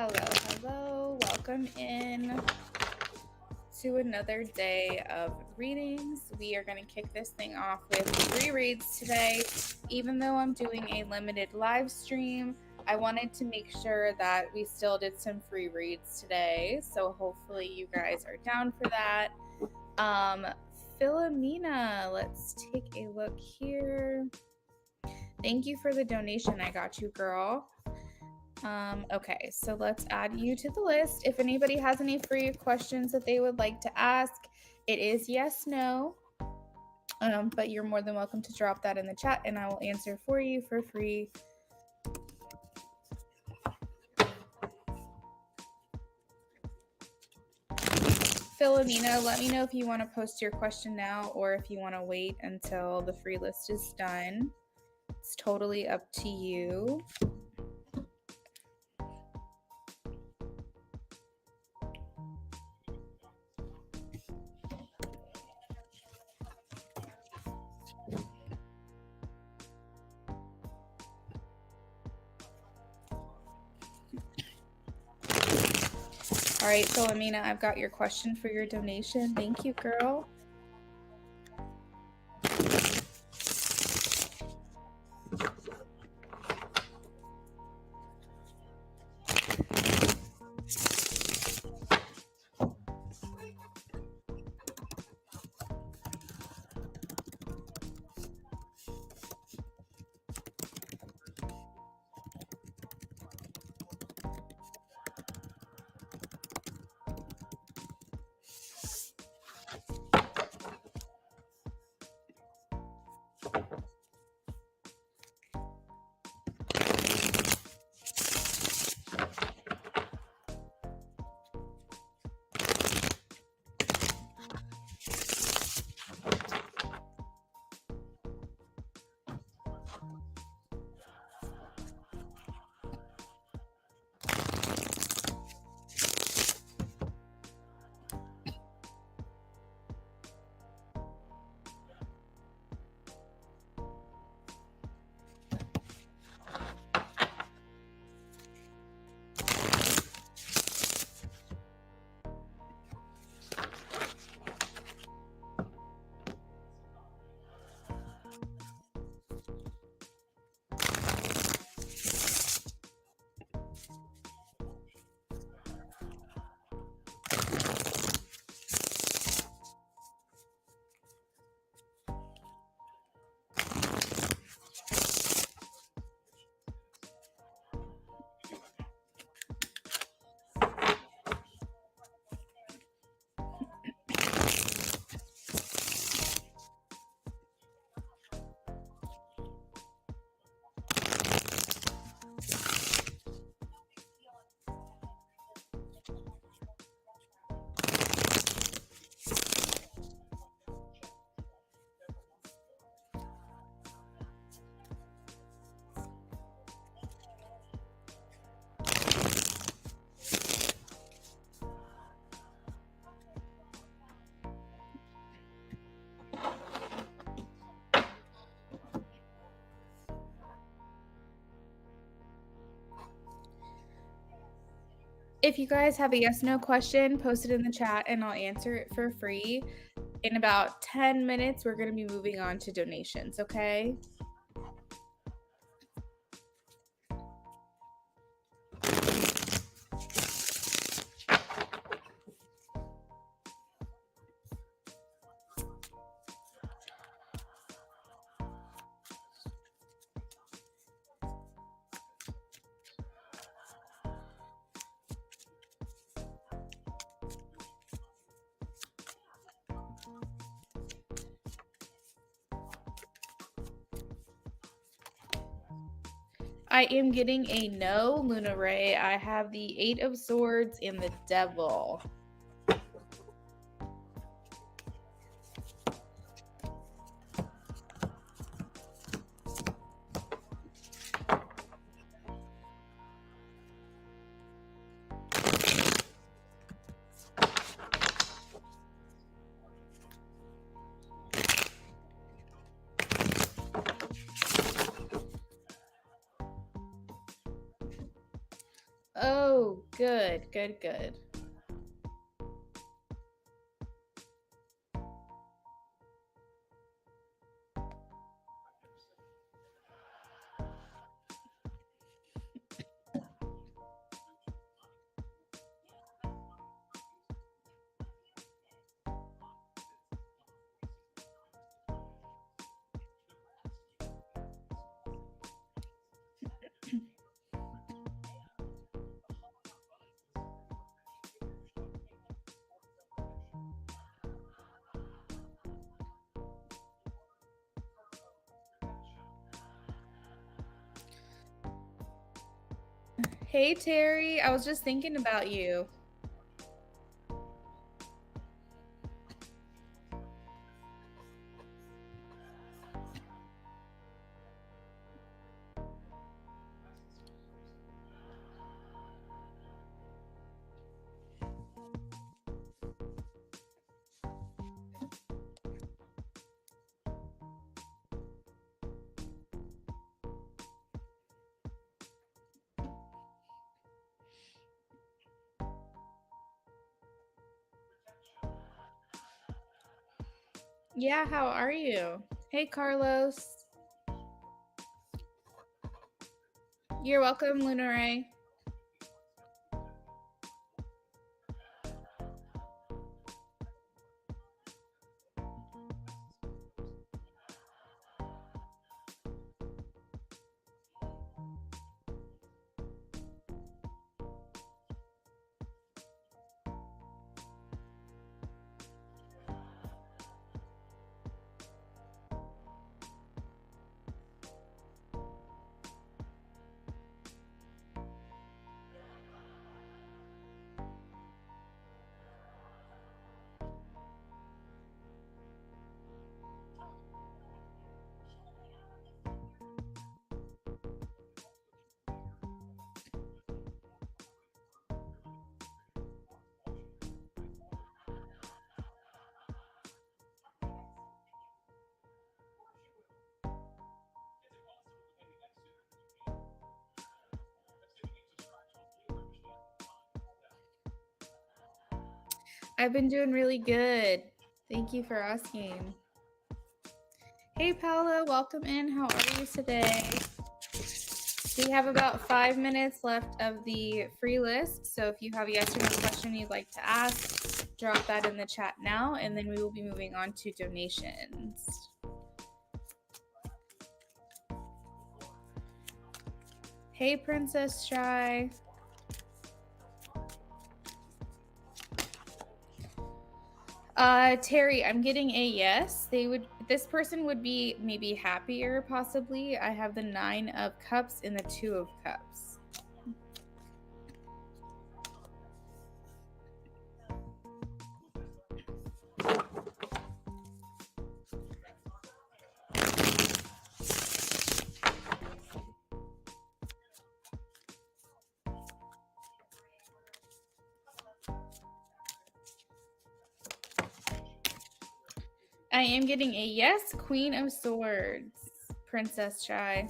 Hello. Welcome in to another day of readings. We are going to kick this thing off with 3 reads today. Even though I'm doing a limited live stream, I wanted to make sure that we still did some free reads today. So hopefully you guys are down for that. Philomena, let's take a look here. Thank you for the donation. I got you, girl. Okay, so let's add you to the list. If anybody has any free questions that they would like to ask, it is yes, no. But you're more than welcome to drop that in the chat and I will answer for you for free. Philomena, let me know if you want to post your question now or if you want to wait until the free list is done. It's totally up to you. All right, Philomena, I've got your question for your donation. Thank you, girl. If you guys have a yes, no question, post it in the chat and I'll answer it for free. In about 10 minutes, we're going to be moving on to donations, okay? I am getting a no, Luna Ray. I have the 8 of Swords and the Devil. Oh, Good, good, good. Hey, Terry. I was just thinking about you. Yeah, how are you? Hey, Carlos. You're welcome, Lunare. I've been doing really good. Thank you for asking. Hey, Paula, welcome in. How are you today? We have about 5 minutes left of the free list. So if you have a yes or no question you'd like to ask, drop that in the chat now, and then we will be moving on to donations. Hey, Princess Shy. Terry, I'm getting a yes. This person would be maybe happier, possibly. I have the 9 of cups and the 2 of cups. I am getting a yes, Queen of Swords, Princess Shy.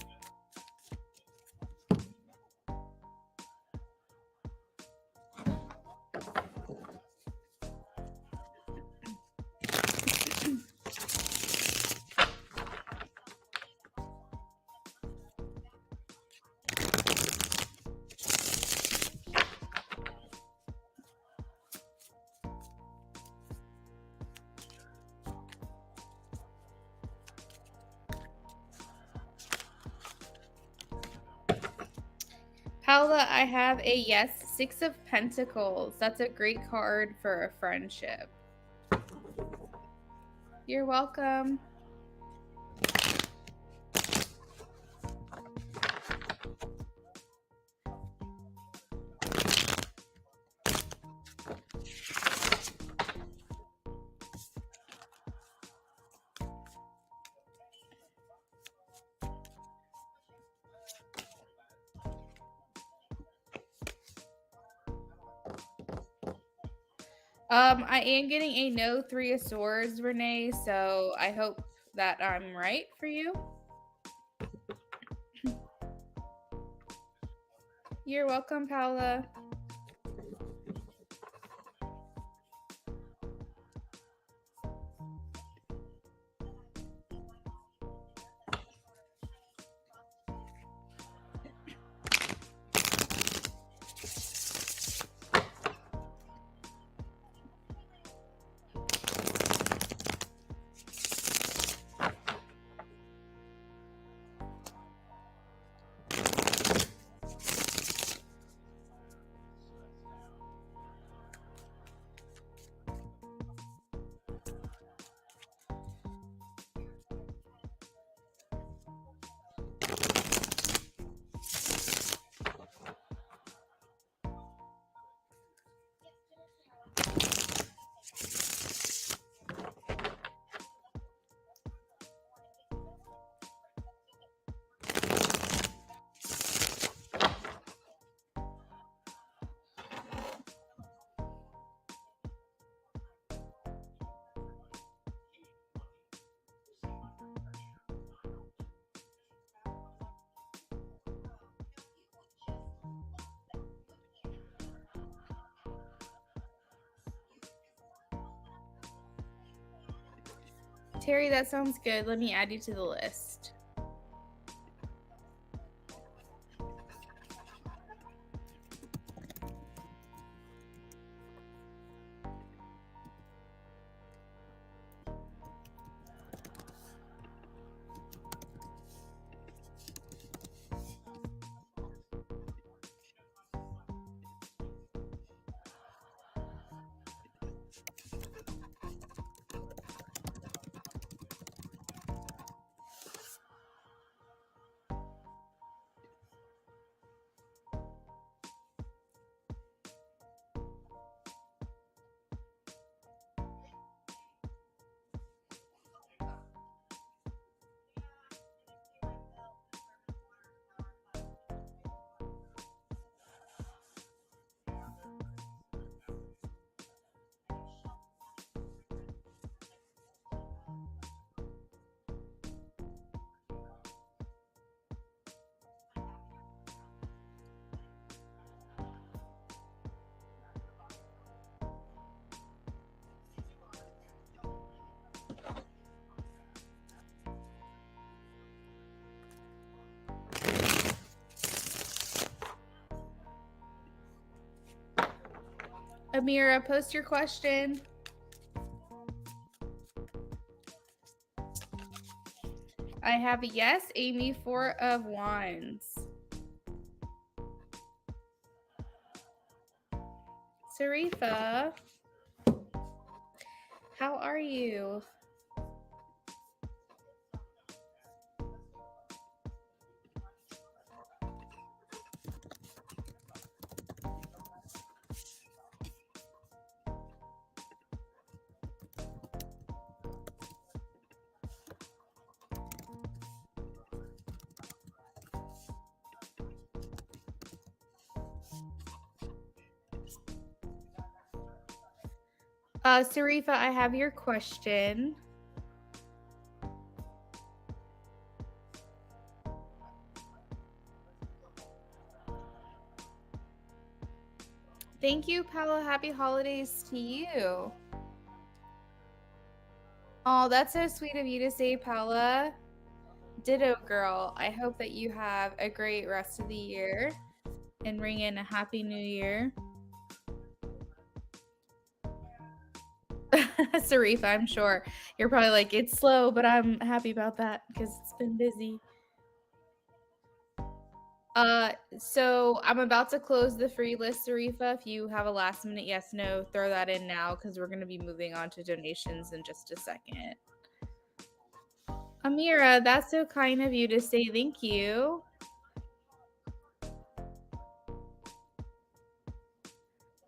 Paula, I have a yes, 6 of Pentacles. That's a great card for a friendship. You're welcome. I am getting a no, 3 of Swords, Renee, so I hope that I'm right for you. You're welcome, Paula. Terry, that sounds good. Let me add you to the list. Amira, post your question. I have a yes, Amy, 4 of Wands. Sarifa, how are you? Sarifa, I have your question. Thank you, Paula. Happy holidays to you. Oh, that's so sweet of you to say, Paula. Ditto, girl. I hope that you have a great rest of the year and ring in a happy new year. Sarifa, I'm sure you're probably like, it's slow, but I'm happy about that because it's been busy. So I'm about to close the free list, Sarifa. If you have a last minute yes, no, throw that in now because we're going to be moving on to donations in just a second. Amira, that's so kind of you to say thank you.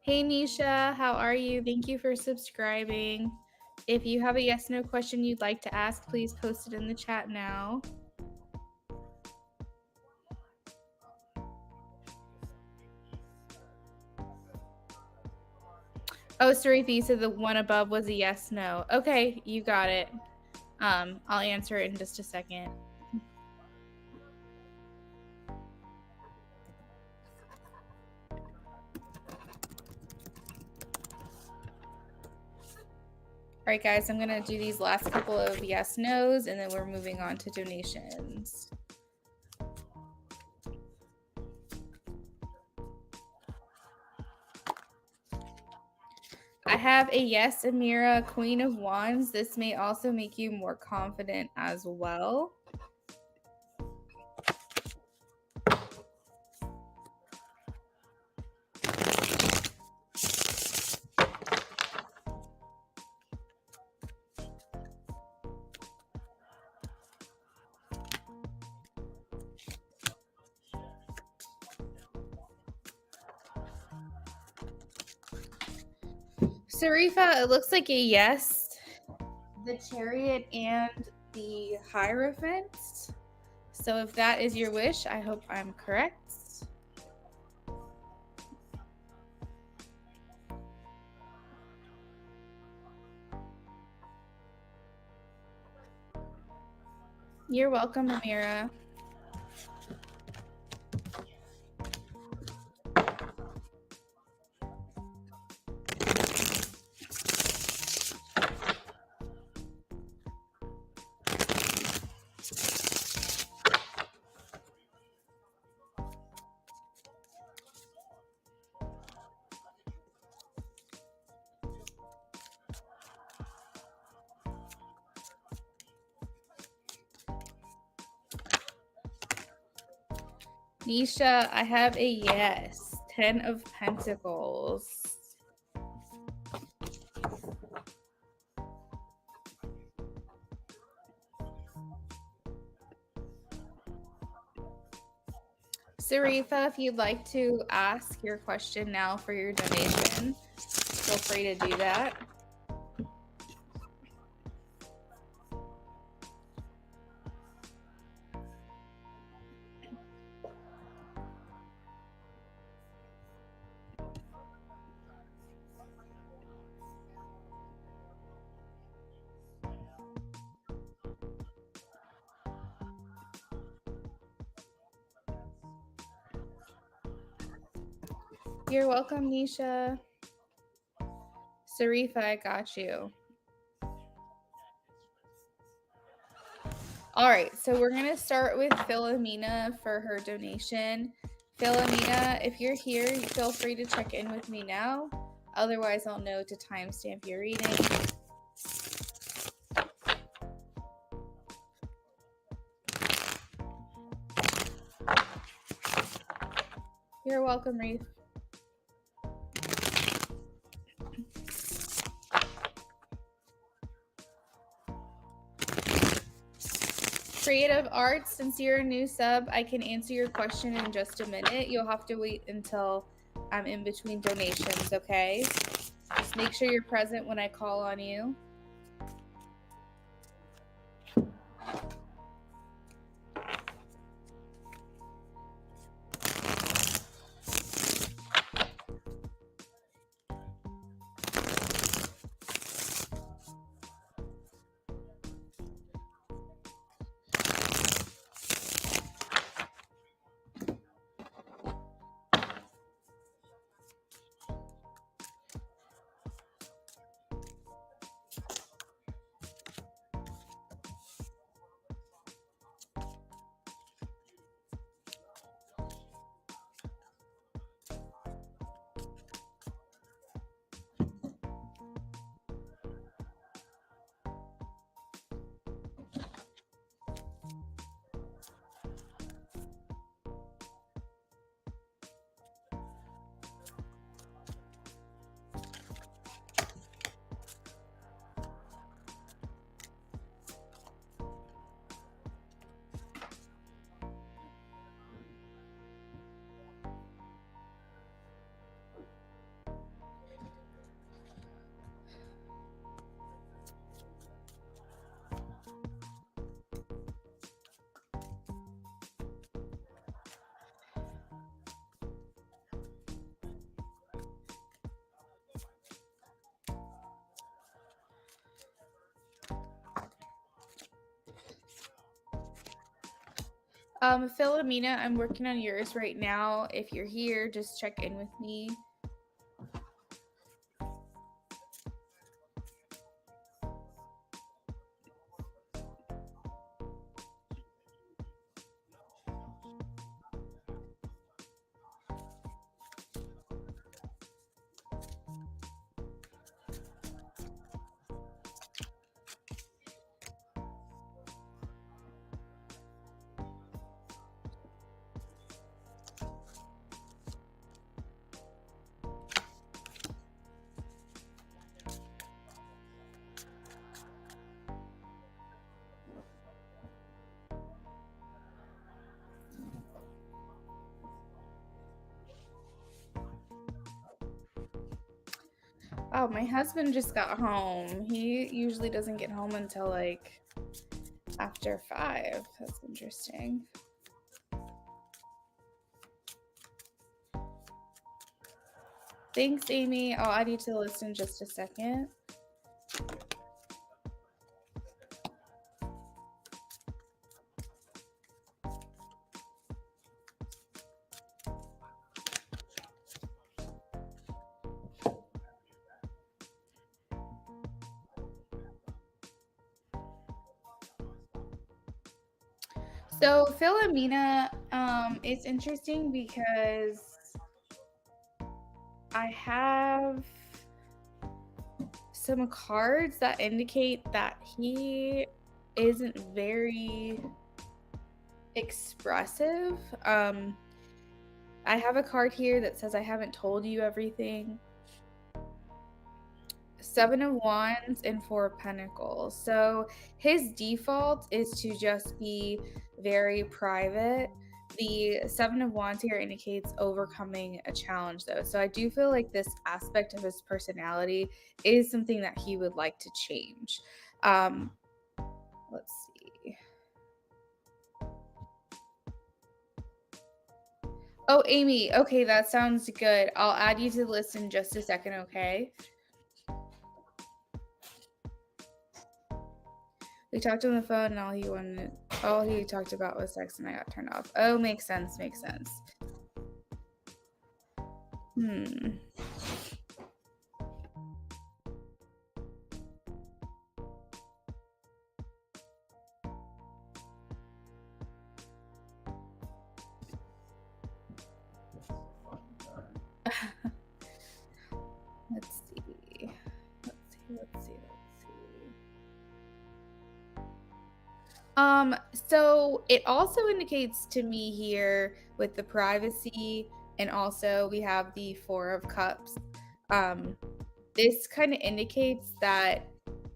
Hey, Nisha, how are you? Thank you for subscribing. If you have a yes, no question you'd like to ask, please post it in the chat now. Oh, Sarifa, you said the one above was a yes, no. Okay, you got it. I'll answer it in just a second. All right, guys, I'm gonna do these last couple of yes, no's, and then we're moving on to donations. I have a yes, Amira, Queen of Wands. This may also make you more confident as well. Sarifa, it looks like a yes. The Chariot and the Hierophant. So if that is your wish, I hope I'm correct. You're welcome, Amira. Nisha, I have a yes. 10 of Pentacles. Sarifa, if you'd like to ask your question now for your donation, feel free to do that. You're welcome, Nisha. Sarifa, I got you. All right, so we're going to start with Philomena for her donation. Philomena, if you're here, feel free to check in with me now. Otherwise, I'll know to timestamp your reading. You're welcome, Reef. Creative Arts, since you're a new sub, I can answer your question in just a minute. You'll have to wait until I'm in between donations, okay? Just make sure you're present when I call on you. Philomena, I'm working on yours right now. If you're here, just check in with me. Oh, my husband just got home. He usually doesn't get home until like after 5. That's interesting. Thanks, Amy. I'll add you to the list in just a second. So Philomena, it's interesting because I have some cards that indicate that he isn't very expressive. I have a card here that says I haven't told you everything. 7 of Wands and 4 of Pentacles. So his default is to just be very private. The 7 of Wands here indicates overcoming a challenge, though. So I do feel like this aspect of his personality is something that he would like to change. Let's see. Oh, Amy. Okay, that sounds good. I'll add you to the list in just a second, okay? We talked on the phone and all he talked about was sex and I got turned off. Oh, makes sense, makes sense. Let's see. So it also indicates to me here with the privacy, and also we have the 4 of Cups. This kind of indicates that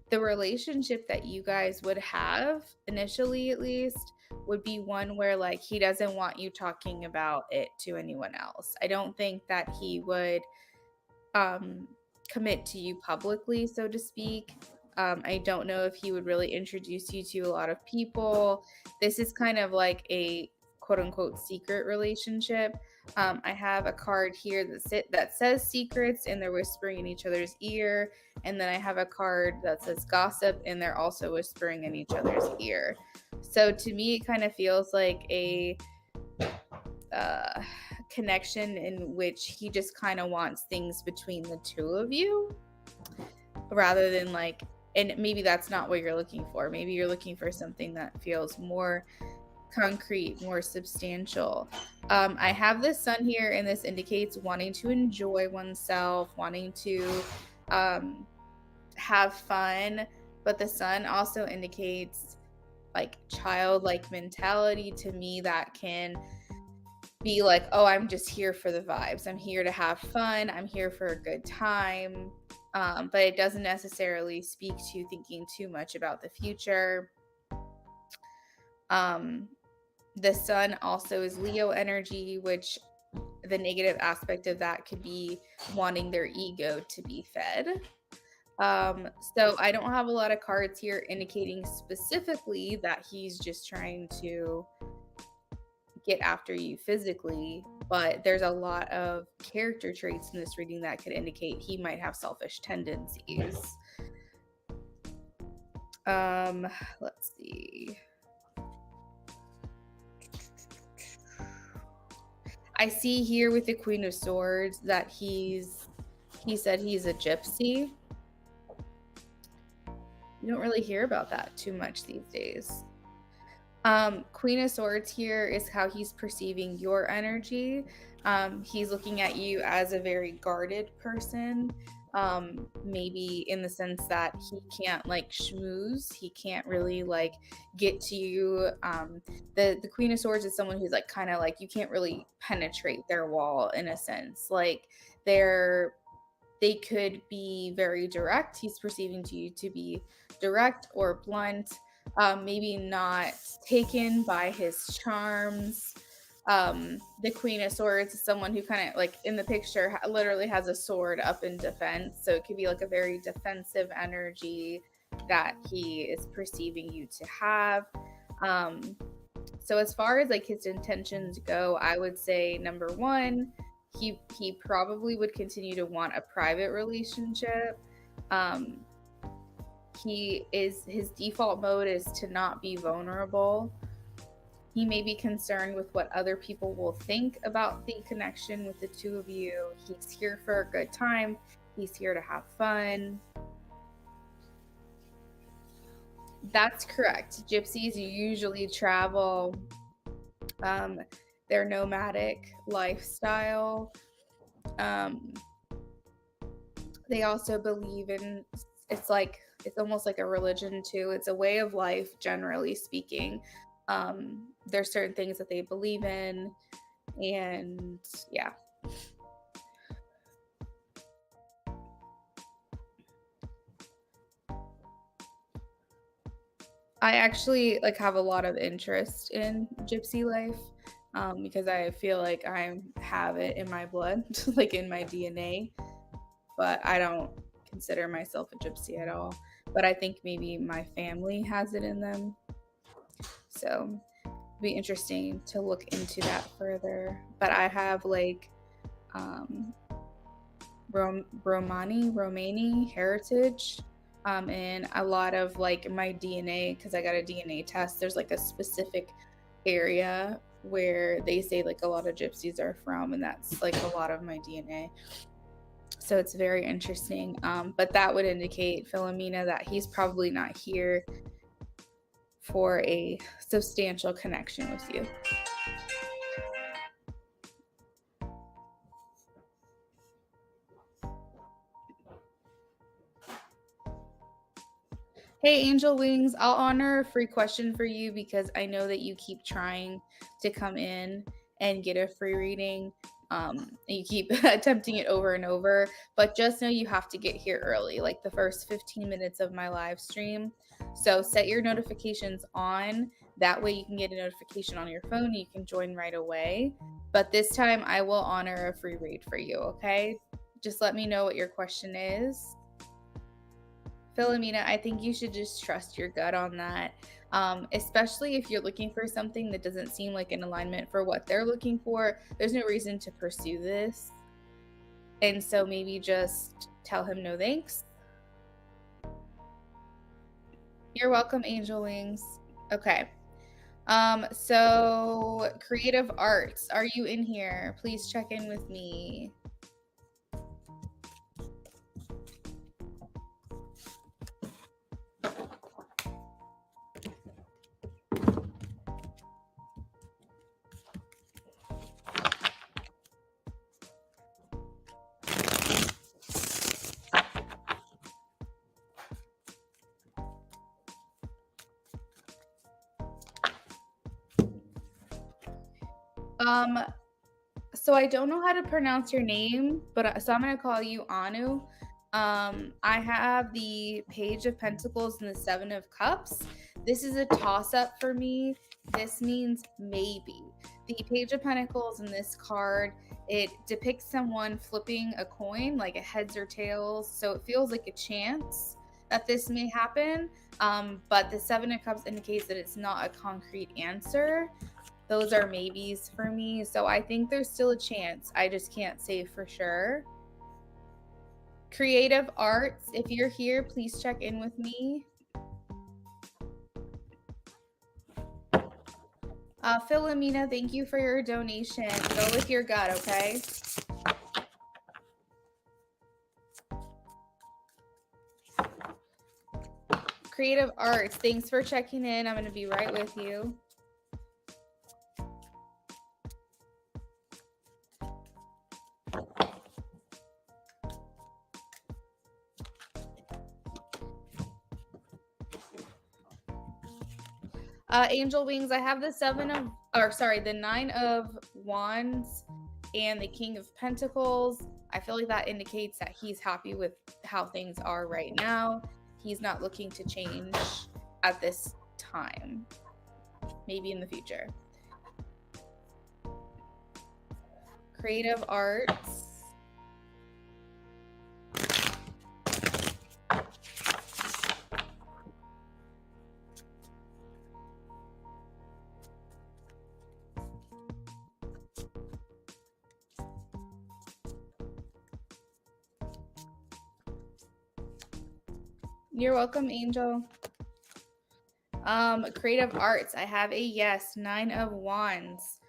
the relationship that you guys would have initially, at least, would be one where like he doesn't want you talking about it to anyone else. I don't think that he would commit to you publicly, so to speak. I don't know if he would really introduce you to a lot of people. This is kind of like a quote unquote secret relationship. I have a card here that says secrets and they're whispering in each other's ear. And then I have a card that says gossip and they're also whispering in each other's ear. So to me, it kind of feels like a connection in which he just kind of wants things between the two of you rather than like, and maybe that's not what you're looking for. Maybe you're looking for something that feels more concrete, more substantial. I have this sun here, and this indicates wanting to enjoy oneself, wanting to have fun. But the sun also indicates like childlike mentality to me that can be like, oh, I'm just here for the vibes. I'm here to have fun. I'm here for a good time. But it doesn't necessarily speak to thinking too much about the future. The sun also is Leo energy, which the negative aspect of that could be wanting their ego to be fed. So I don't have a lot of cards here indicating specifically that he's just trying to get after you physically, but there's a lot of character traits in this reading that could indicate he might have selfish tendencies. Let's see. I see here with the Queen of Swords that he said he's a gypsy. You don't really hear about that too much these days. Queen of Swords here is how he's perceiving your energy. He's looking at you as a very guarded person. Maybe in the sense that he can't like schmooze, he can't really like get to you. The Queen of Swords is someone who's like kind of like you can't really penetrate their wall in a sense. Like they could be very direct. He's perceiving to you to be direct or blunt, maybe not taken by his charms. The Queen of Swords is someone who kind of like in the picture literally has a sword up in defense. So it could be like a very defensive energy that he is perceiving you to have. So as far as like his intentions go, I would say number one, he probably would continue to want a private relationship. His default mode is to not be vulnerable. He may be concerned with what other people will think about the connection with the two of you. He's here for a good time. He's here to have fun. That's correct. Gypsies usually travel. Their nomadic lifestyle. They also believe in it's almost like a religion too. It's a way of life, generally speaking. There's certain things that they believe in. And yeah. I actually like have a lot of interest in gypsy life, because I feel like I have it in my blood, like in my DNA, but I don't consider myself a gypsy at all. But I think maybe my family has it in them. So it'd be interesting to look into that further. But I have like um, Romani heritage, and a lot of like my DNA, because I got a DNA test. There's like a specific area where they say like a lot of gypsies are from, and that's like a lot of my DNA. So it's very interesting. But that would indicate, Philomena, that he's probably not here for a substantial connection with you. Hey, Angel Wings, I'll honor a free question for you because I know that you keep trying to come in and get a free reading. And you keep attempting it over and over, but just know you have to get here early, like the first 15 minutes of my live stream. So set your notifications on. That way you can get a notification on your phone and you can join right away. But this time I will honor a free read for you, okay? Just let me know what your question is. Philomena, I think you should just trust your gut on that. Especially if you're looking for something that doesn't seem like an alignment for what they're looking for. There's no reason to pursue this. And so maybe just tell him no thanks. You're welcome, Angel Wings. Okay. So creative arts, are you in here? Please check in with me. So I don't know how to pronounce your name, but so I'm gonna call you Anu. I have the Page of Pentacles and the Seven of Cups. This is a toss-up for me. This means maybe. The Page of Pentacles in this card, it depicts someone flipping a coin, like a heads or tails. So it feels like a chance that this may happen. But the Seven of Cups indicates that it's not a concrete answer. Those are maybes for me. So I think there's still a chance. I just can't say for sure. Creative arts, if you're here, please check in with me. Philomena, thank you for your donation. Go with your gut, okay? Creative arts, thanks for checking in. I'm going to be right with you. Angel Wings, I have the Nine of Wands and the King of Pentacles. I feel like that indicates that he's happy with how things are right now. He's not looking to change at this time. Maybe in the future. Creative arts. You're welcome, Angel. Creative arts. I have a yes. Nine of Wands.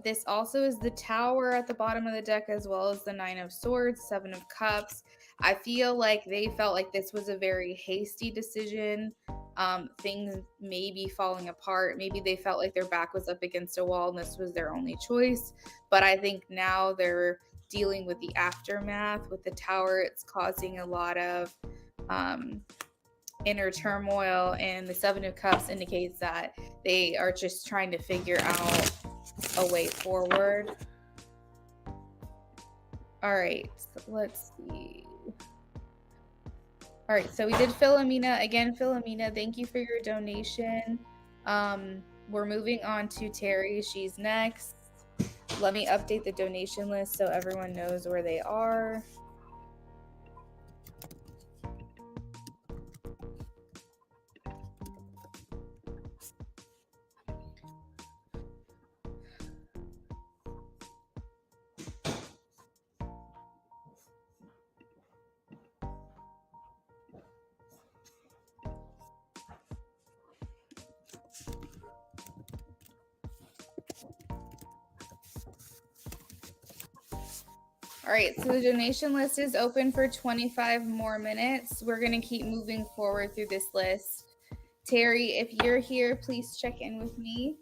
This also is the Tower at the bottom of the deck, as well as the Nine of Swords, Seven of Cups. I feel like they felt like this was a very hasty decision. Things may be falling apart. Maybe they felt like their back was up against a wall and this was their only choice. But I think now they're dealing with the aftermath. With the Tower, it's causing a lot of inner turmoil, and the Seven of Cups indicates that they are just trying to figure out a way forward. All right, so let's see. All right, so we did Philomena. Again, Philomena, thank you for your donation. We're moving on to Terry. She's next. Let me update the donation list so everyone knows where they are. All right, so the donation list is open for 25 more minutes. We're going to keep moving forward through this list. Terry, if you're here, please check in with me.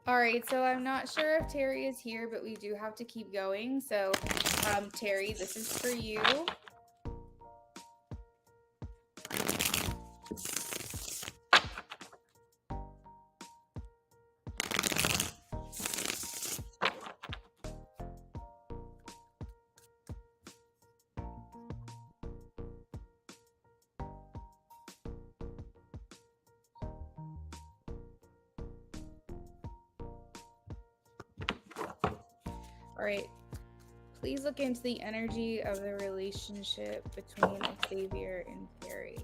All right, so I'm not sure if Terry is here, but we do have to keep going. So, Terry, this is for you. All right, please look into the energy of the relationship between Xavier and Terry.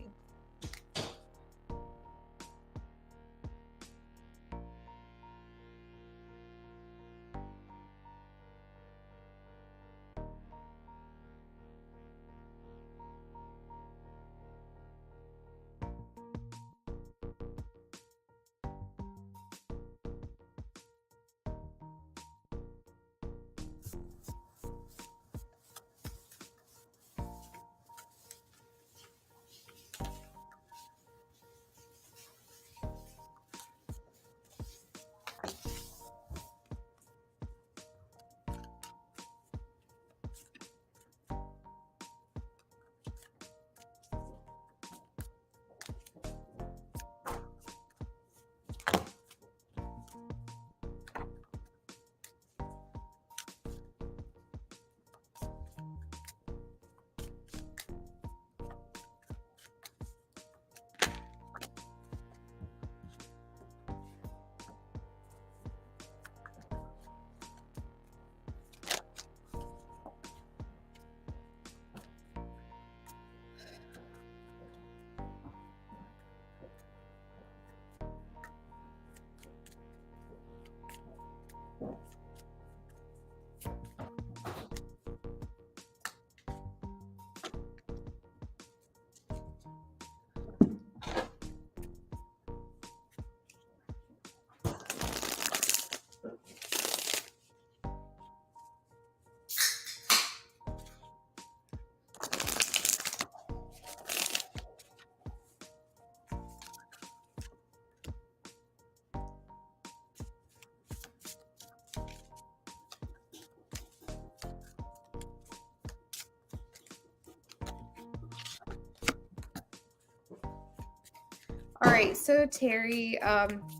All right, so Terry,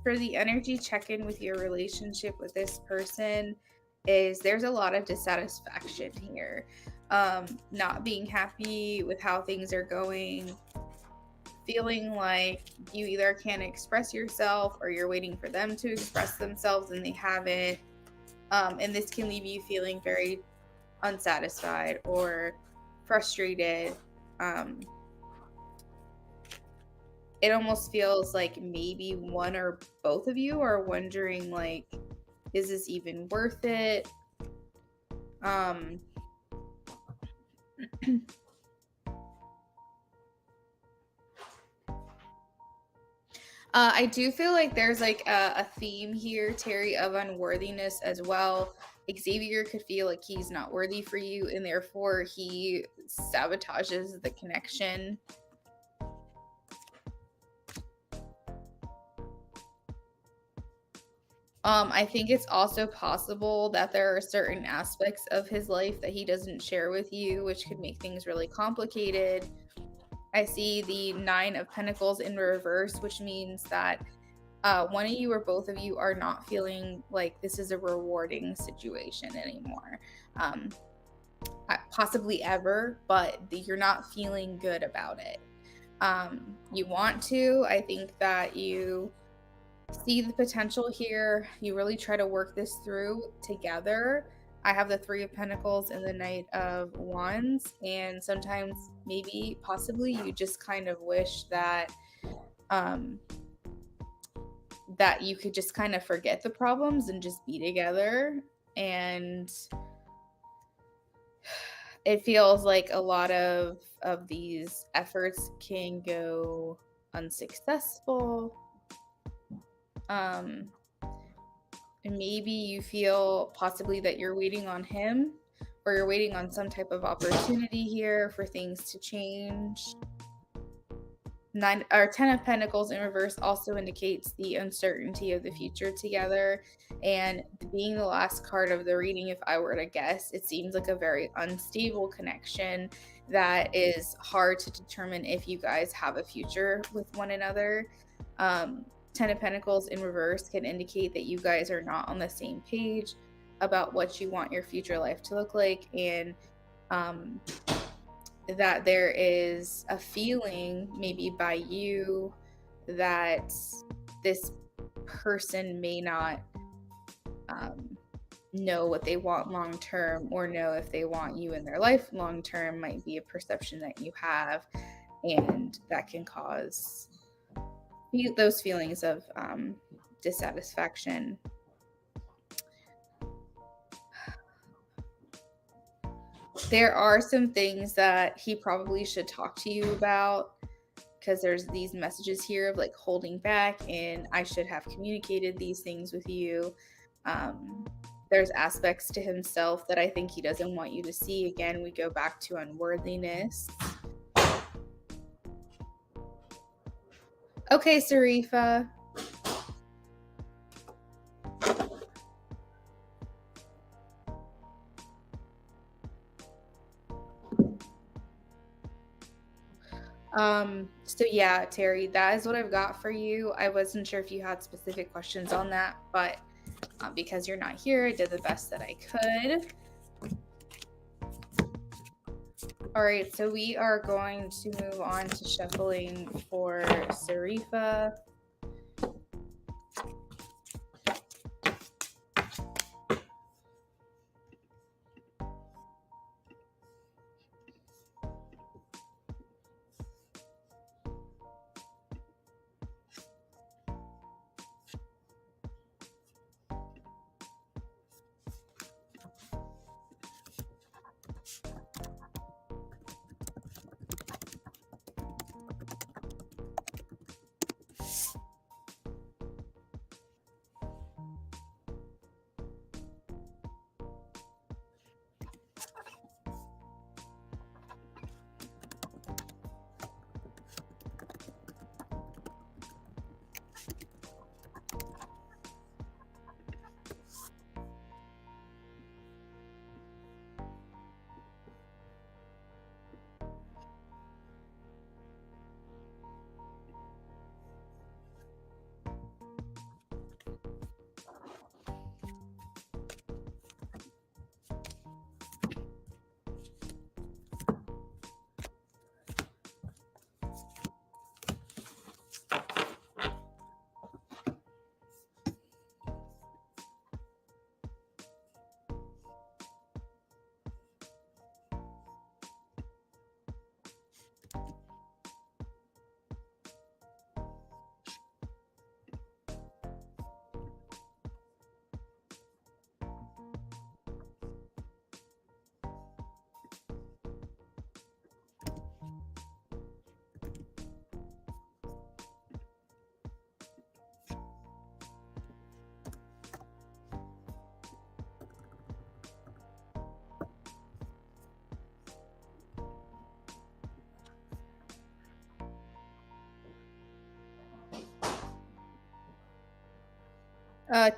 for the energy check-in with your relationship with this person, is there's a lot of dissatisfaction here. Not being happy with how things are going, feeling like you either can't express yourself or you're waiting for them to express themselves and they haven't. And this can leave you feeling very unsatisfied or frustrated. It almost feels like maybe one or both of you are wondering, like, is this even worth it? I do feel like there's like a theme here, Terry, of unworthiness as well. Xavier could feel like he's not worthy for you, and therefore he sabotages the connection. I think it's also possible that there are certain aspects of his life that he doesn't share with you, which could make things really complicated. I see the 9 of Pentacles in reverse, which means that one of you or both of you are not feeling like this is a rewarding situation anymore. Possibly ever, but you're not feeling good about it. You want to. I think that you see the potential here. You really try to work this through together. I have the 3 of Pentacles and the Knight of Wands, and sometimes maybe possibly you just kind of wish that that you could just kind of forget the problems and just be together. And it feels like a lot of these efforts can go unsuccessful. And maybe you feel possibly that you're waiting on him, or you're waiting on some type of opportunity here for things to change. 10 of Pentacles in reverse also indicates the uncertainty of the future together. And being the last card of the reading, if I were to guess, it seems like a very unstable connection that is hard to determine if you guys have a future with one another. 10 of Pentacles in reverse can indicate that you guys are not on the same page about what you want your future life to look like, and that there is a feeling, maybe by you, that this person may not know what they want long term, or know if they want you in their life long term. Might be a perception that you have, and that can cause those feelings of dissatisfaction. There are some things that he probably should talk to you about, because there's these messages here of like holding back, and I should have communicated these things with you. There's aspects to himself that I think he doesn't want you to see. Again, we go back to unworthiness. Okay, Sarifa. So yeah, Terry, that is what I've got for you. I wasn't sure if you had specific questions on that, but because you're not here, I did the best that I could. All right, so we are going to move on to shuffling for Sarifa.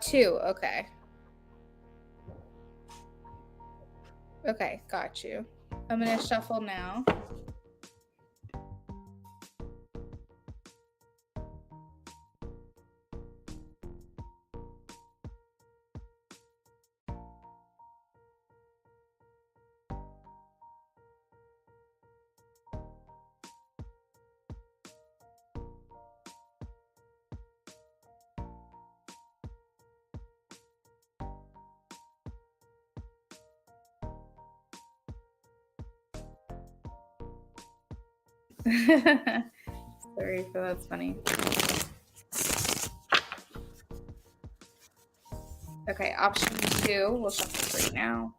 Two. Okay. Okay, got you. I'm gonna shuffle now. Sorry for that's funny. Okay, option 2. We'll shuffle 3 now.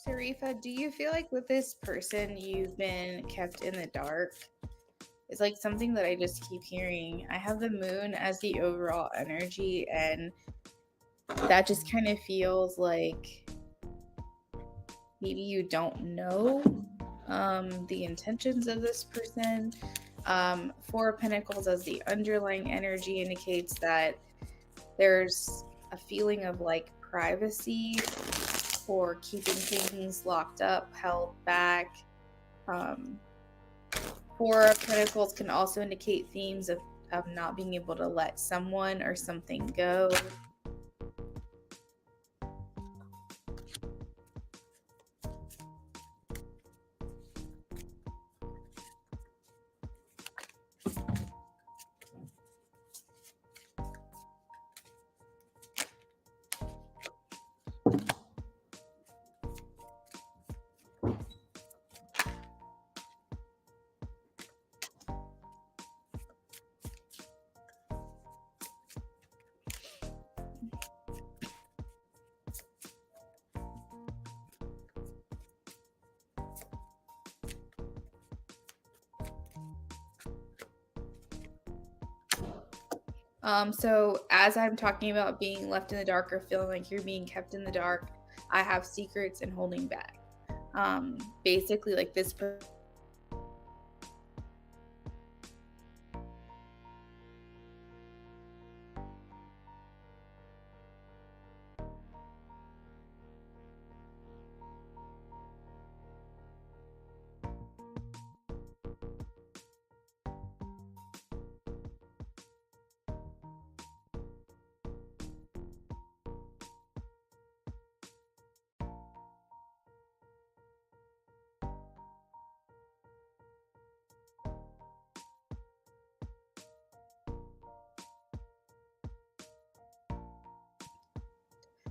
Sarifa, do you feel like with this person you've been kept in the dark? It's like something that I just keep hearing. I have the moon as the overall energy, and that just kind of feels like maybe you don't know the intentions of this person. Four of Pentacles as the underlying energy indicates that there's a feeling of like privacy or keeping things locked up, held back. Four of Pentacles can also indicate themes of not being able to let someone or something go. So as I'm talking about being left in the dark or feeling like you're being kept in the dark, I have secrets and holding back. Basically, like this person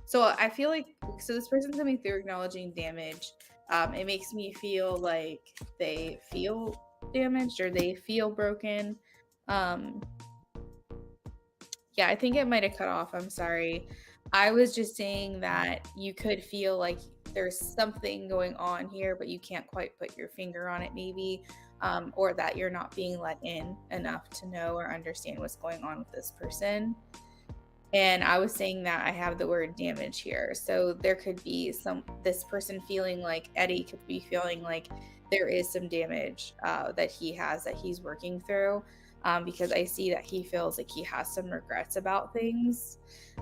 So I feel like, so this person's coming through acknowledging damage. It makes me feel like they feel damaged or they feel broken. Yeah, I think it might have cut off. I'm sorry. I was just saying that you could feel like there's something going on here, but you can't quite put your finger on it, maybe, or that you're not being let in enough to know or understand what's going on with this person. And I was saying that I have the word damage here. So there could be this person feeling like Eddie could be feeling like there is some damage that he has that he's working through. Because I see that he feels like he has some regrets about things.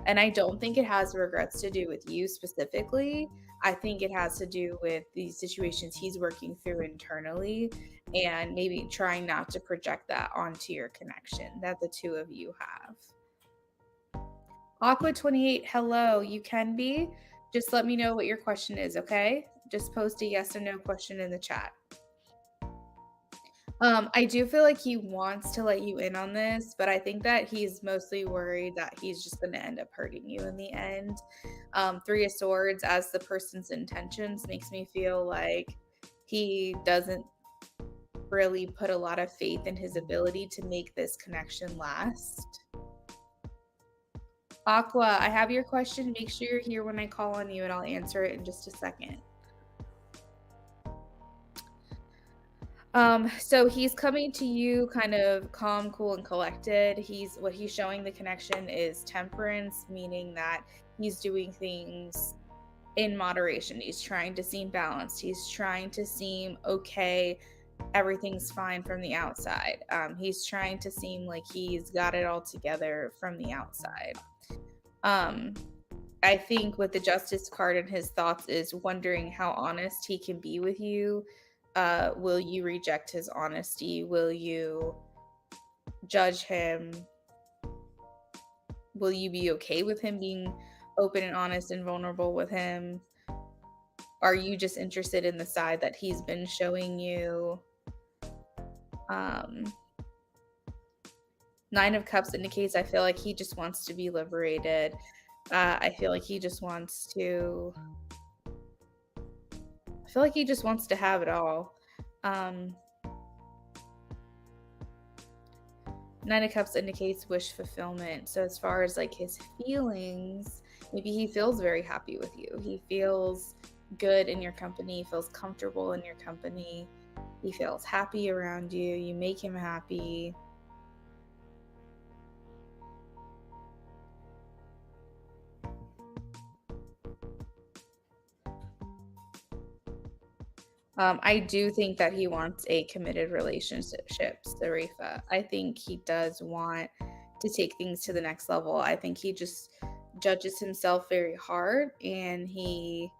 And I don't think it has regrets to do with you specifically. I think it has to do with the situations he's working through internally and maybe trying not to project that onto your connection that the two of you have. Aqua28, hello, you can be. Just let me know what your question is, okay? Just post a yes or no question in the chat. I do feel like he wants to let you in on this, but I think that he's mostly worried that he's just going to end up hurting you in the end. Three of Swords as the person's intentions makes me feel like he doesn't really put a lot of faith in his ability to make this connection last. Aqua, I have your question. Make sure you're here when I call on you and I'll answer it in just a second. So he's coming to you kind of calm, cool, and collected. What he's showing the connection is temperance, meaning that he's doing things in moderation. He's trying to seem balanced. He's trying to seem okay. Everything's fine from the outside. He's trying to seem like he's got it all together from the outside. I think with the Justice card and his thoughts is wondering how honest he can be with you. Will you reject his honesty? Will you judge him? Will you be okay with him being open and honest and vulnerable with him? Are you just interested in the side that he's been showing you? Nine of Cups indicates I feel like he just wants to be liberated. I feel like he just wants to have it all. Nine of Cups indicates wish fulfillment. So as far as like his feelings, maybe he feels very happy with you. He feels good in your company, feels comfortable in your company. He feels happy around you. You make him happy. I do think that he wants a committed relationship, Sarifa. I think he does want to take things to the next level. I think he just judges himself very hard and he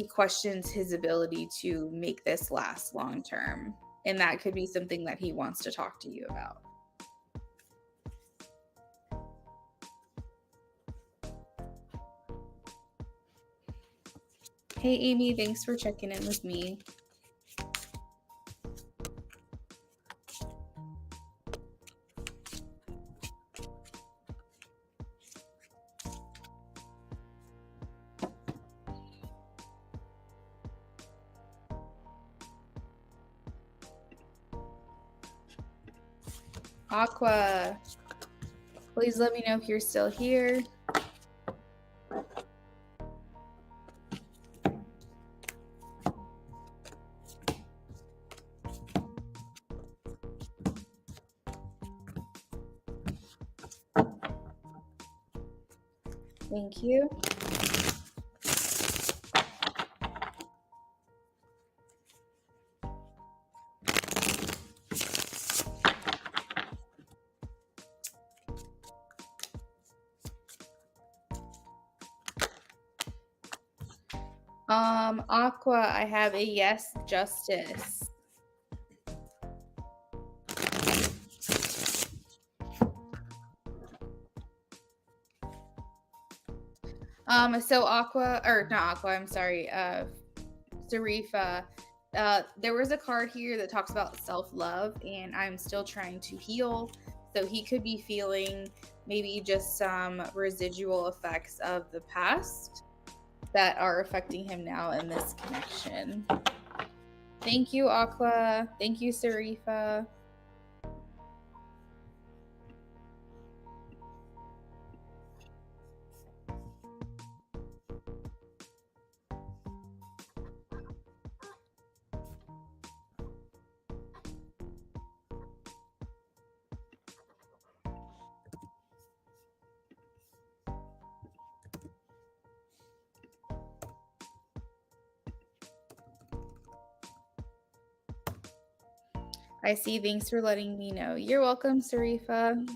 questions his ability to make this last long term. And that could be something that he wants to talk to you about. Hey, Amy, thanks for checking in with me. Aqua, please let me know if you're still here. Thank you. Aqua, I have a yes, Justice. So Aqua, or not Aqua, I'm sorry, Sarifa, there was a card here that talks about self-love, and I'm still trying to heal. So he could be feeling maybe just some residual effects of the past that are affecting him now in this connection. Thank you, Aqua. Thank you, Sarifa. I see. Thanks for letting me know. You're welcome, Sarifa.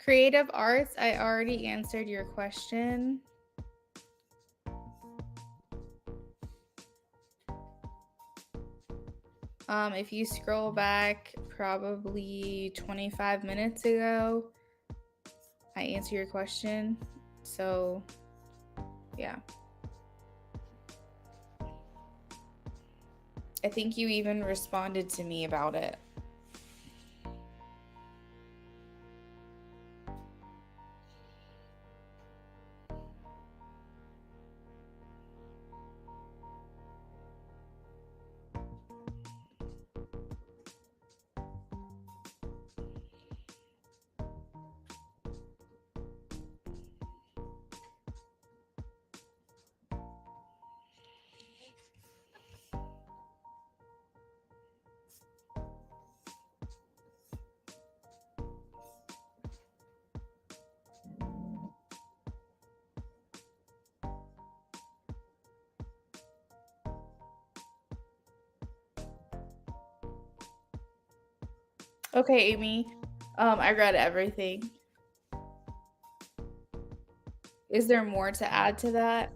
Creative arts, I already answered your question. If you scroll back probably 25 minutes ago, I answered your question. So, yeah. I think you even responded to me about it. Okay, Amy. I read everything. Is there more to add to that?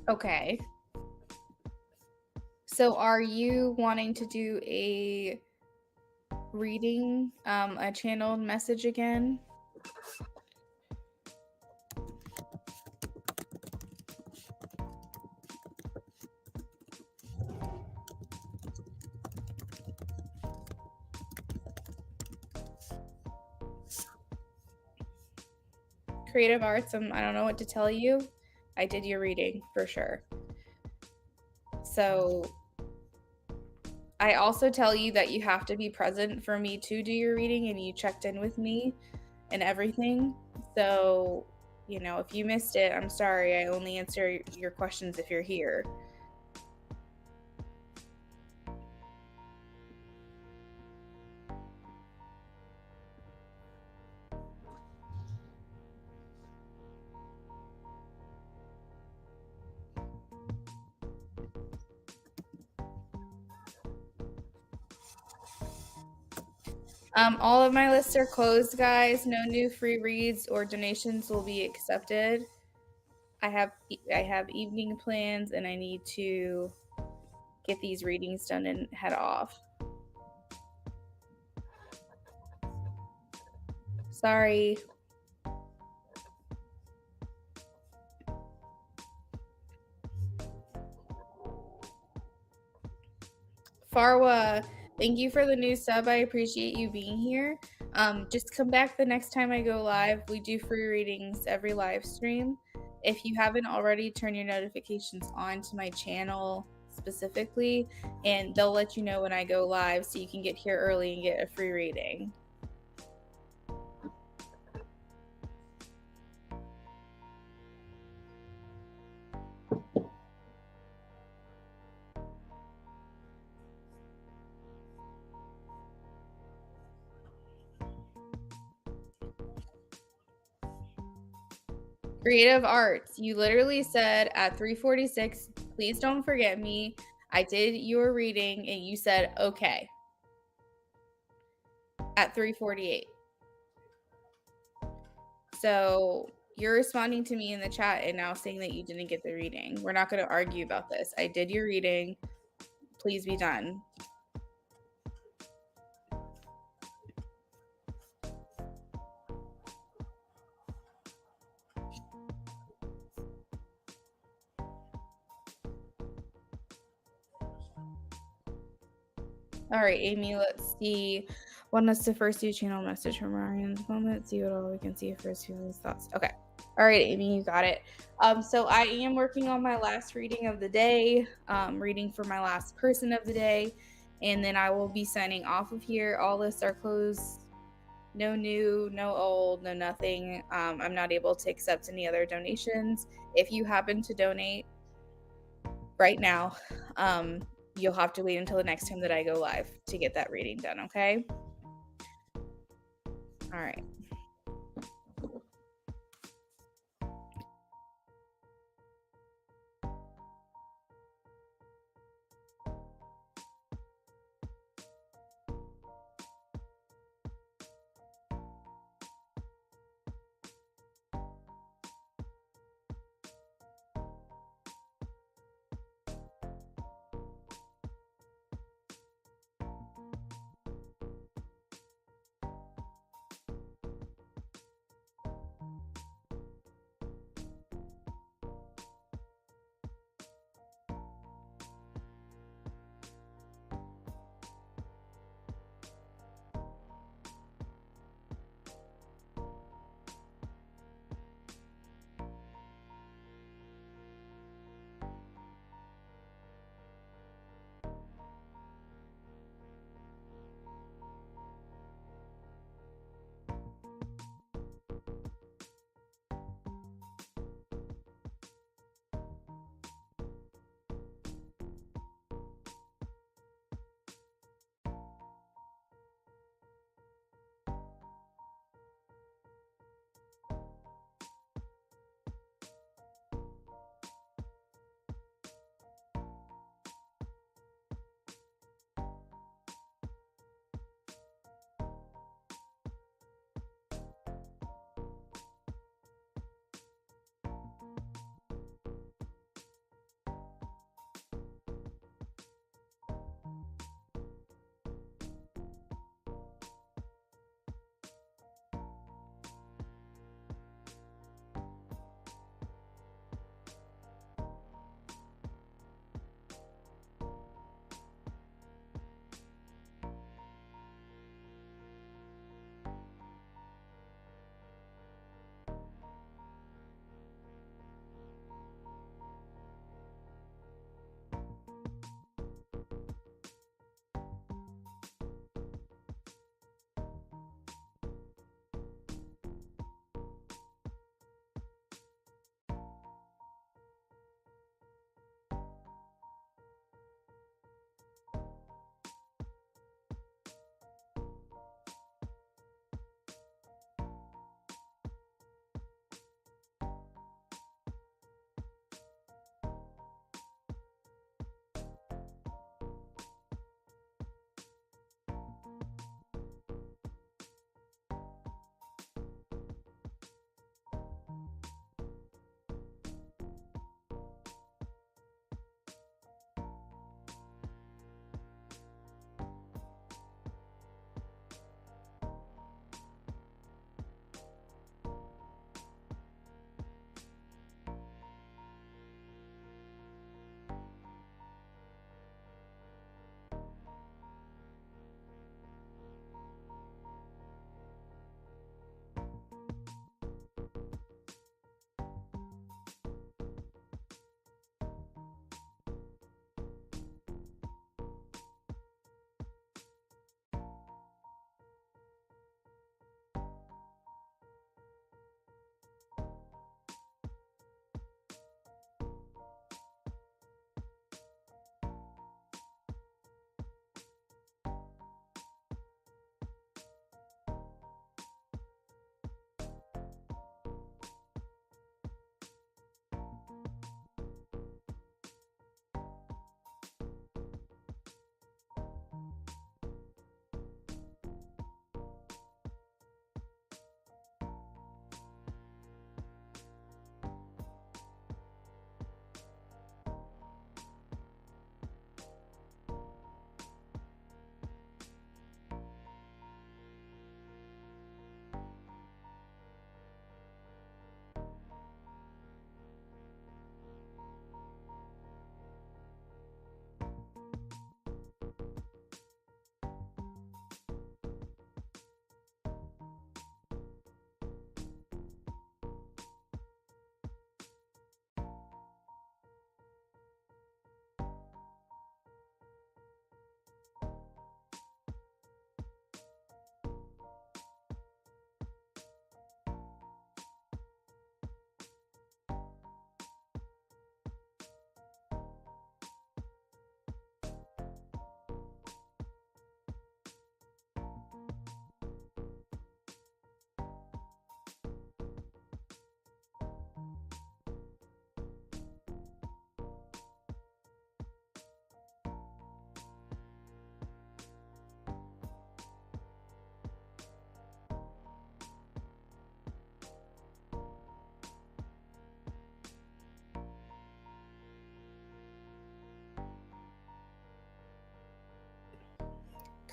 Okay. So are you wanting to do a reading, a channeled message again? Creative arts, I don't know what to tell you. I did your reading for sure. So I also tell you that you have to be present for me to do your reading, and you checked in with me and everything. So, if you missed it, I'm sorry. I only answer your questions if you're here. All of my lists are closed, guys. No new free reads or donations will be accepted. I have evening plans and I need to get these readings done and head off. Sorry. Farwa, thank you for the new sub. I appreciate you being here. Just come back the next time I go live. We do free readings every live stream. If you haven't already, turn your notifications on to my channel specifically, and they'll let you know when I go live so you can get here early and get a free reading. Creative Arts, you literally said at 3:46, please don't forget me. I did your reading and you said okay at 3:48. So you're responding to me in the chat and now saying that you didn't get the reading. We're not going to argue about this. I did your reading. Please be done. All right, Amy, let's see. Want us to first do channel message from Ryan's moment. See what all we can see first. Feel his thoughts. Okay. All right, Amy, you got it. So I am working on my last reading of the day, reading for my last person of the day, and then I will be signing off of here. All lists are closed. No new, no old, no nothing. I'm not able to accept any other donations. If you happen to donate right now, you'll have to wait until the next time that I go live to get that reading done, okay? All right.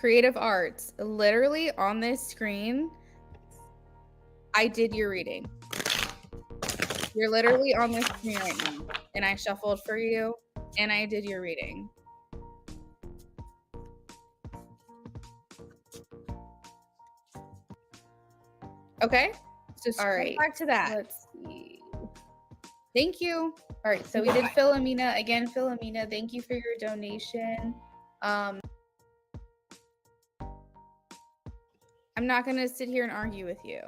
Creative arts. Literally on this screen, I did your reading. You're literally on this screen right now. And I shuffled for you and I did your reading. Okay? So All right. back to that. Let's see. Thank you. All right, so we did Philomena. Again, Philomena, thank you for your donation. I'm not going to sit here and argue with you.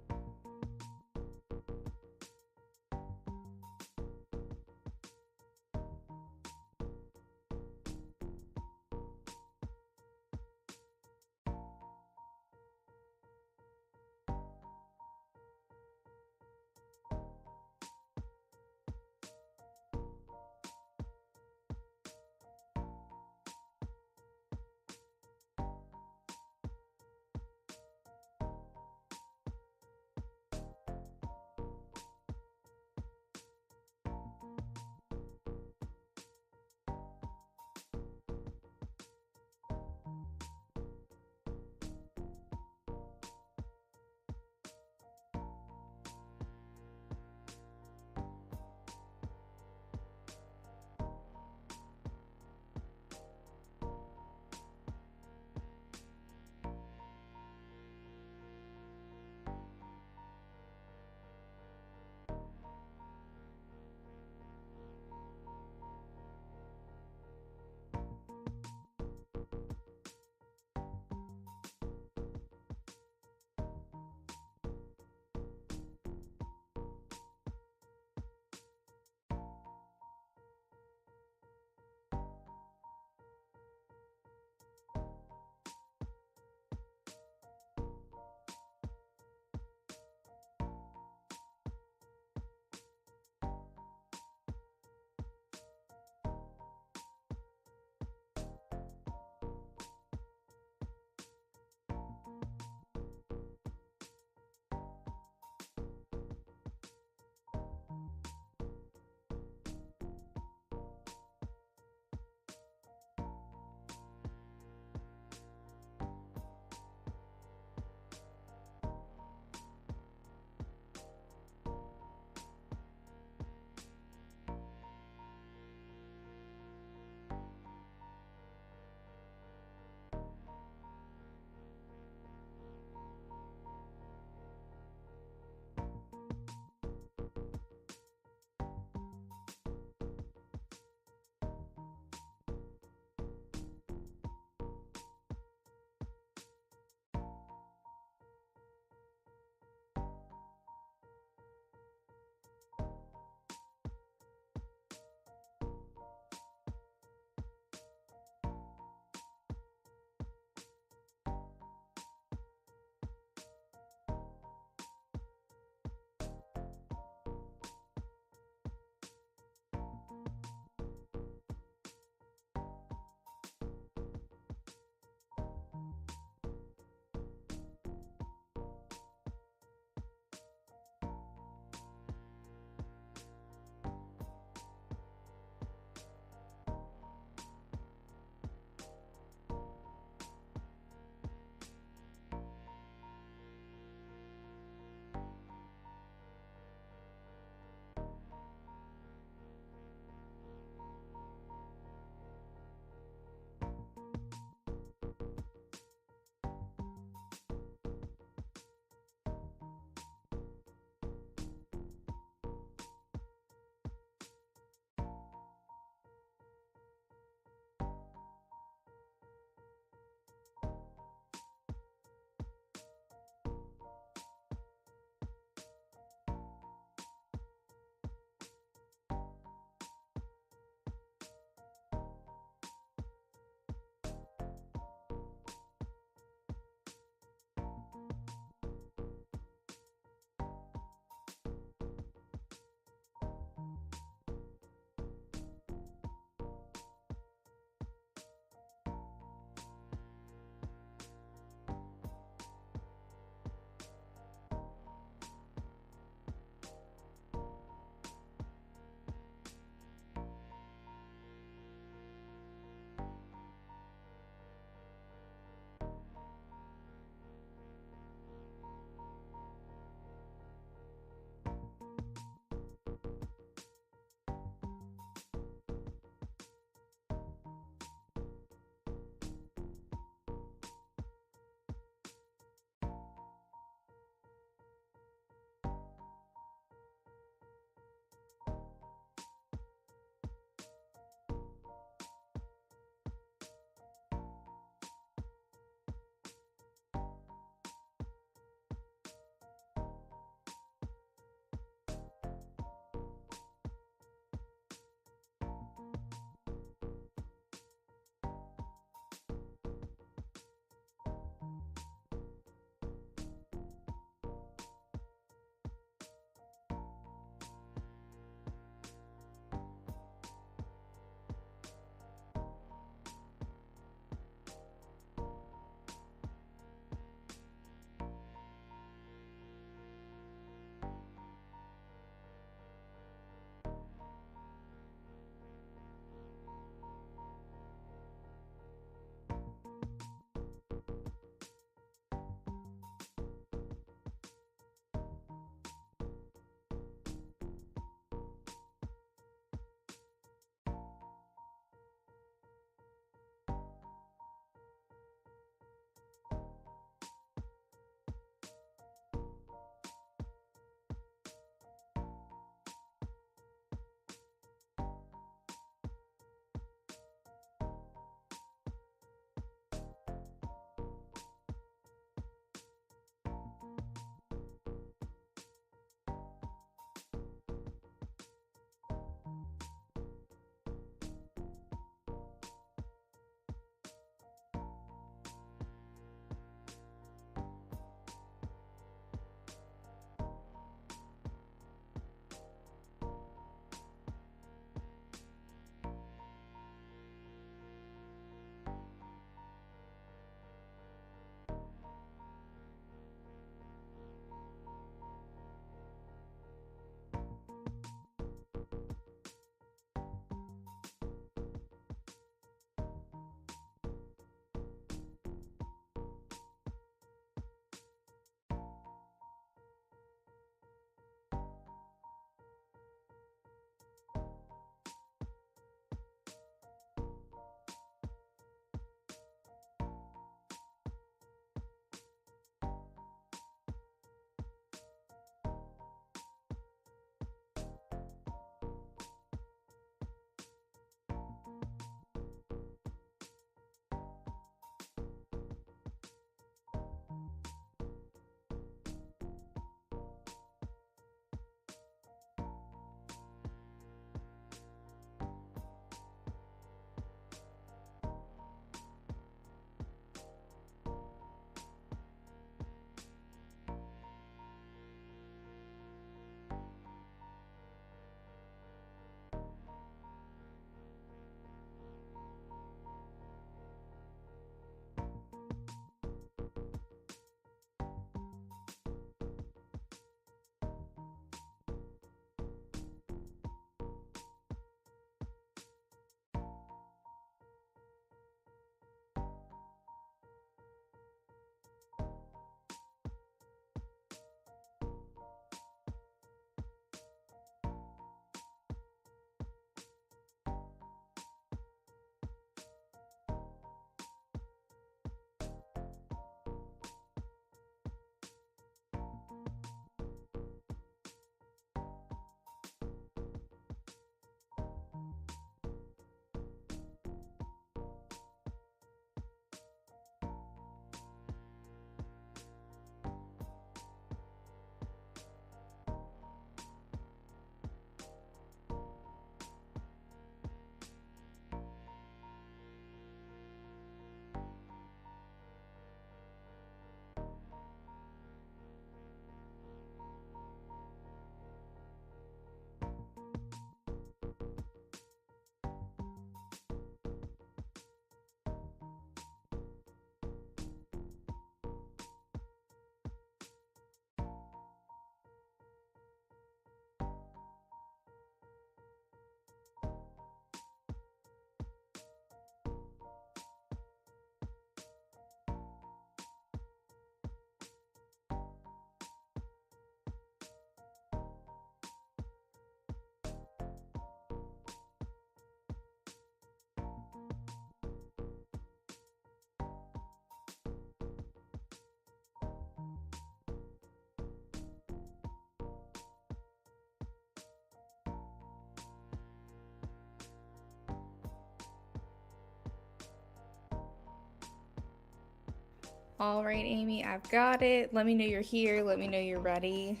All right, Amy, I've got it. Let me know you're here. Let me know you're ready.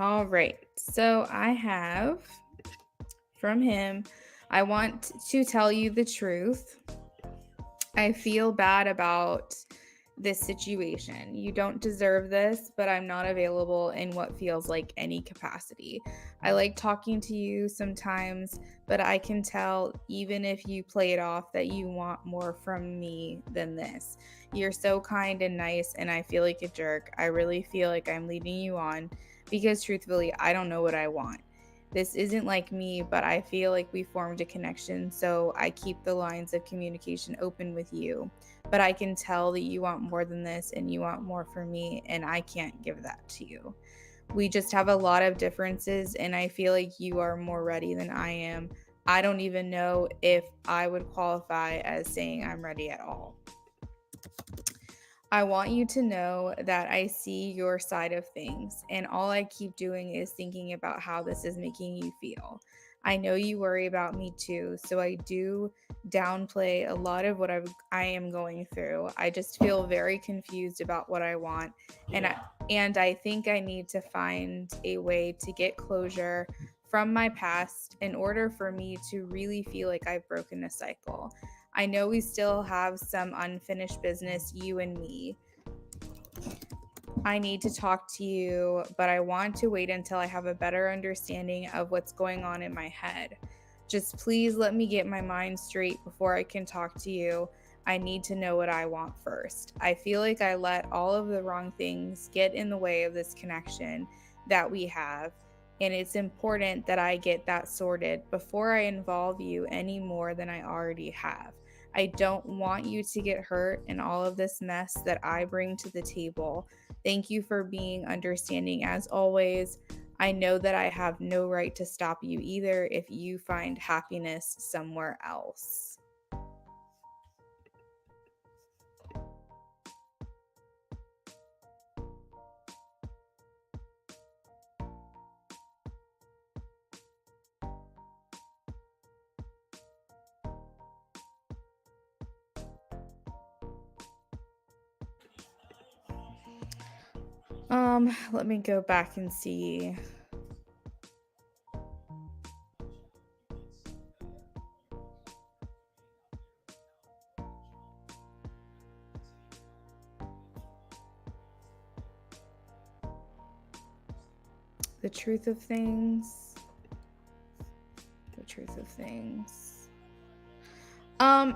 All right, so I have from him, I want to tell you the truth. I feel bad about this situation. You don't deserve this, but I'm not available in what feels like any capacity. I like talking to you sometimes, but I can tell even if you play it off that you want more from me than this. You're so kind and nice, and I feel like a jerk. I really feel like I'm leading you on because truthfully, I don't know what I want. This isn't like me, but I feel like we formed a connection, so I keep the lines of communication open with you. But I can tell that you want more than this and you want more from me, and I can't give that to you. We just have a lot of differences, and I feel like you are more ready than I am. I don't even know if I would qualify as saying I'm ready at all. I want you to know that I see your side of things, and all I keep doing is thinking about how this is making you feel. I know you worry about me too, so I do downplay a lot of what I am going through. I just feel very confused about what I want, and I think I need to find a way to get closure from my past in order for me to really feel like I've broken a cycle. I know we still have some unfinished business, you and me. I need to talk to you, but I want to wait until I have a better understanding of what's going on in my head. Just please let me get my mind straight before I can talk to you. I need to know what I want first. I feel like I let all of the wrong things get in the way of this connection that we have, and it's important that I get that sorted before I involve you any more than I already have. I don't want you to get hurt in all of this mess that I bring to the table. Thank you for being understanding as always. I know that I have no right to stop you either if you find happiness somewhere else. Let me go back and see. The truth of things. The truth of things.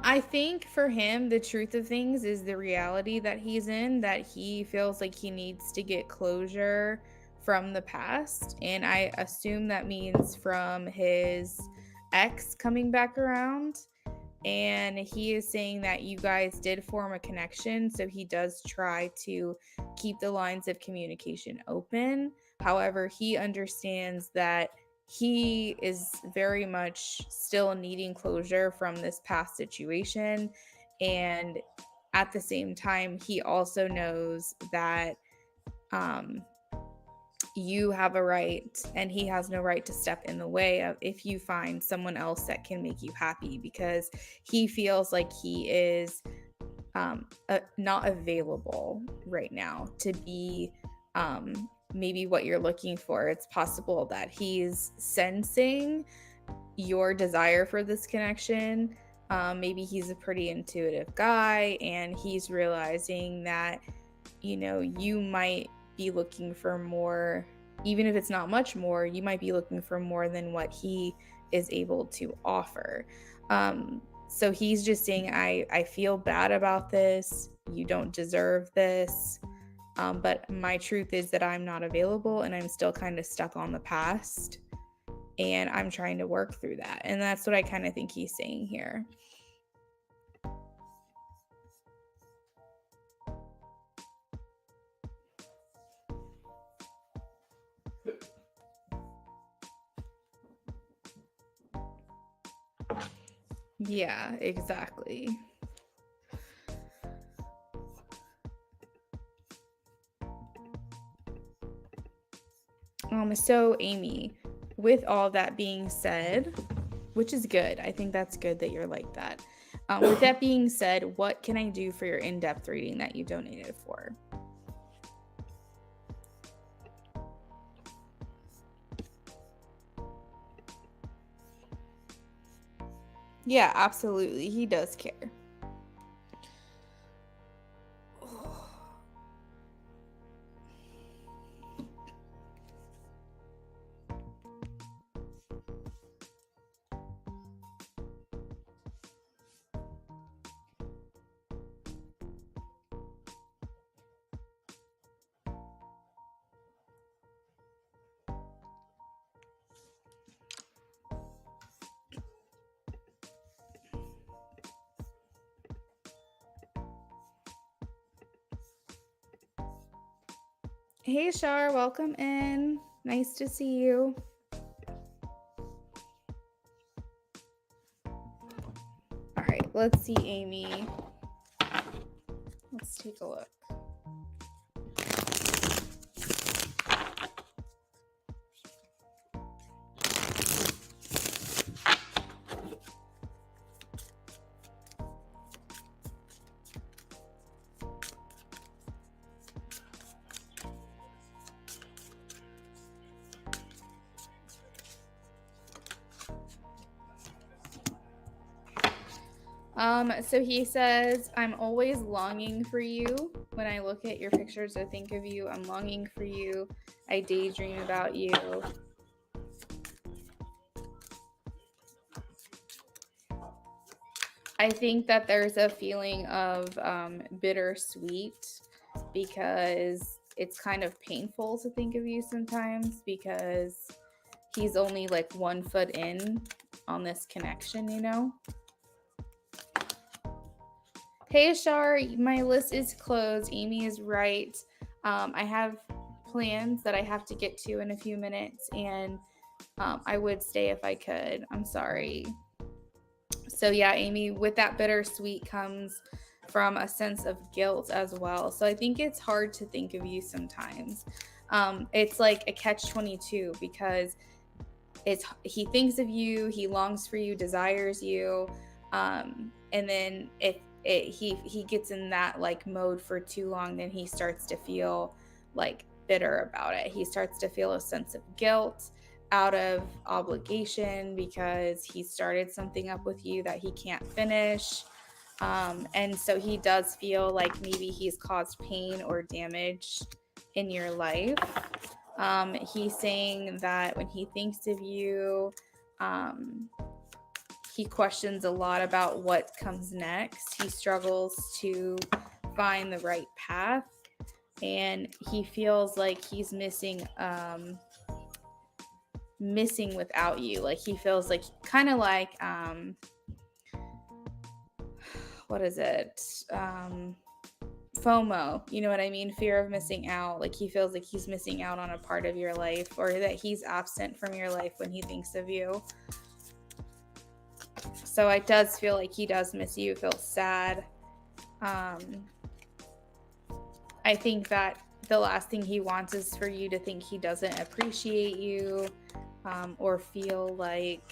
I think for him, the truth of things is the reality that he's in, that he feels like he needs to get closure from the past. And I assume that means from his ex coming back around. And he is saying that you guys did form a connection, so he does try to keep the lines of communication open. However, he understands that he is very much still needing closure from this past situation, and at the same time he also knows that um you have a right and he has no right to step in the way of if you find someone else that can make you happy, because he feels like he is not available right now to be maybe what you're looking for. It's possible that he's sensing your desire for this connection. Maybe he's a pretty intuitive guy and he's realizing that, you might be looking for more. Even if it's not much more, you might be looking for more than what he is able to offer. So he's just saying, I feel bad about this. You don't deserve this. But my truth is that I'm not available and I'm still kind of stuck on the past. And I'm trying to work through that. And that's what I kind of think he's saying here. Yeah, exactly. So Amy, with all that being said, which is good, I think that's good that you're like that. With that being said, what can I do for your in-depth reading that you donated for? Yeah, absolutely. He does care. Hey, Shar, welcome in. Nice to see you. All right, let's see, Amy. Let's take a look. So he says, I'm always longing for you. When I look at your pictures or think of you, I'm longing for you. I daydream about you. I think that there's a feeling of bittersweet because it's kind of painful to think of you sometimes because he's only like 1 foot in on this connection, you know? Hey, Ashar, my list is closed. Amy is right. I have plans that I have to get to in a few minutes, and I would stay if I could. I'm sorry. So, yeah, Amy, with that bittersweet comes from a sense of guilt as well. So, I think it's hard to think of you sometimes. It's like a catch-22 because he thinks of you, he longs for you, desires you, and then if he gets in that like mode for too long, then he starts to feel like bitter about it. He starts to feel a sense of guilt out of obligation because he started something up with you that he can't finish. And so he does feel like maybe he's caused pain or damage in your life. He's saying that when he thinks of you, he questions a lot about what comes next. He struggles to find the right path, and he feels like he's missing without you. Like he feels like kind of like what is it? FOMO, you know what I mean? Fear of missing out. Like he feels like he's missing out on a part of your life or that he's absent from your life when he thinks of you. So it does feel like he does miss you, feels sad. I think that the last thing he wants is for you to think he doesn't appreciate you or feel like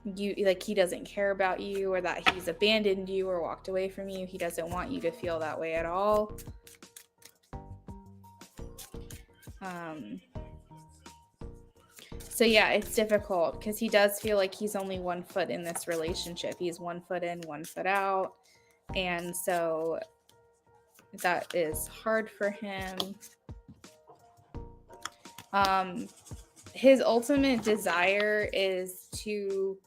he doesn't care about you or that he's abandoned you or walked away from you. He doesn't want you to feel that way at all. So yeah, it's difficult because he does feel like he's only 1 foot in this relationship. He's 1 foot in, 1 foot out. And so that is hard for him. His ultimate desire is to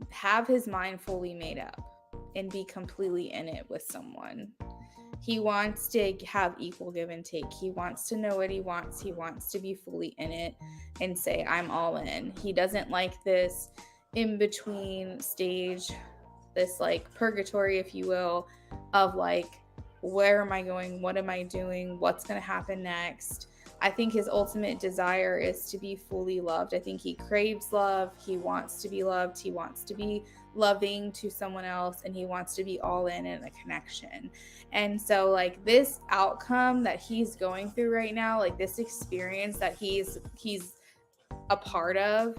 have his mind fully made up and be completely in it with someone. He wants to have equal give and take. He wants to know what he wants. He wants to be fully in it and say, I'm all in. He doesn't like this in-between stage, this like purgatory, if you will, of like, where am I going? What am I doing? What's going to happen next? I think his ultimate desire is to be fully loved. I think he craves love. He wants to be loved. He wants to be loving to someone else, and he wants to be all in a connection. And so like this outcome that he's going through right now, like this experience that he's a part of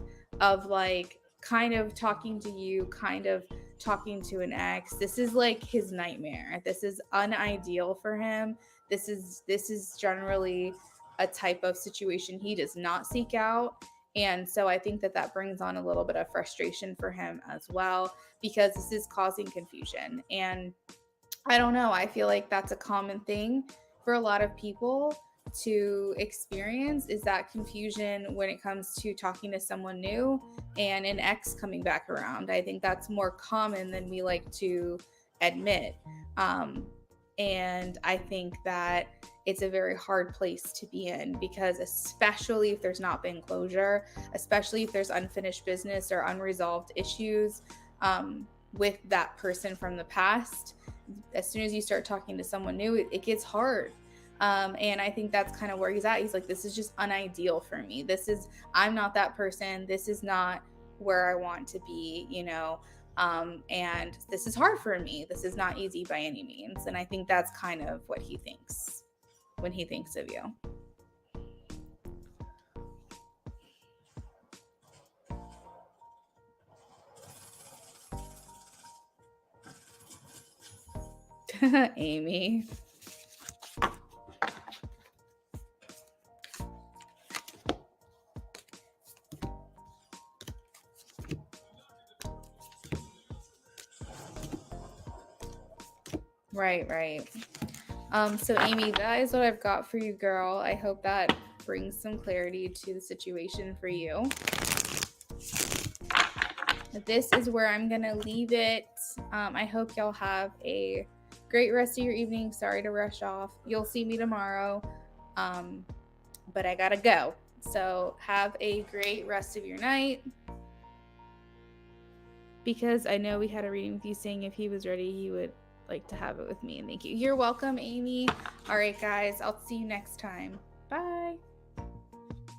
like kind of talking to you, kind of talking to an ex, this is like his nightmare. This is unideal for him. This is generally a type of situation he does not seek out. And so I think that that brings on a little bit of frustration for him as well, because this is causing confusion. And I don't know, I feel like that's a common thing for a lot of people to experience, is that confusion when it comes to talking to someone new and an ex coming back around. I think that's more common than we like to admit. And I think that it's a very hard place to be in, because especially if there's not been closure, especially if there's unfinished business or unresolved issues with that person from the past, as soon as you start talking to someone new, it gets hard. And I think that's kind of where he's at. He's like, this is just unideal for me. I'm not that person. This is not where I want to be, you know? And this is hard for me. This is not easy by any means. And I think that's kind of what he thinks when he thinks of you. Amy. Right. So Amy, that is what I've got for you, girl. I hope that brings some clarity to the situation for you. This is where I'm gonna leave it. I hope y'all have a great rest of your evening. Sorry to rush off. You'll see me tomorrow, but I gotta go. So have a great rest of your night. Because I know we had a reading with you saying if he was ready, he would like to have it with me. And thank you. You're welcome, Amy. All right, guys. I'll see you next time. Bye.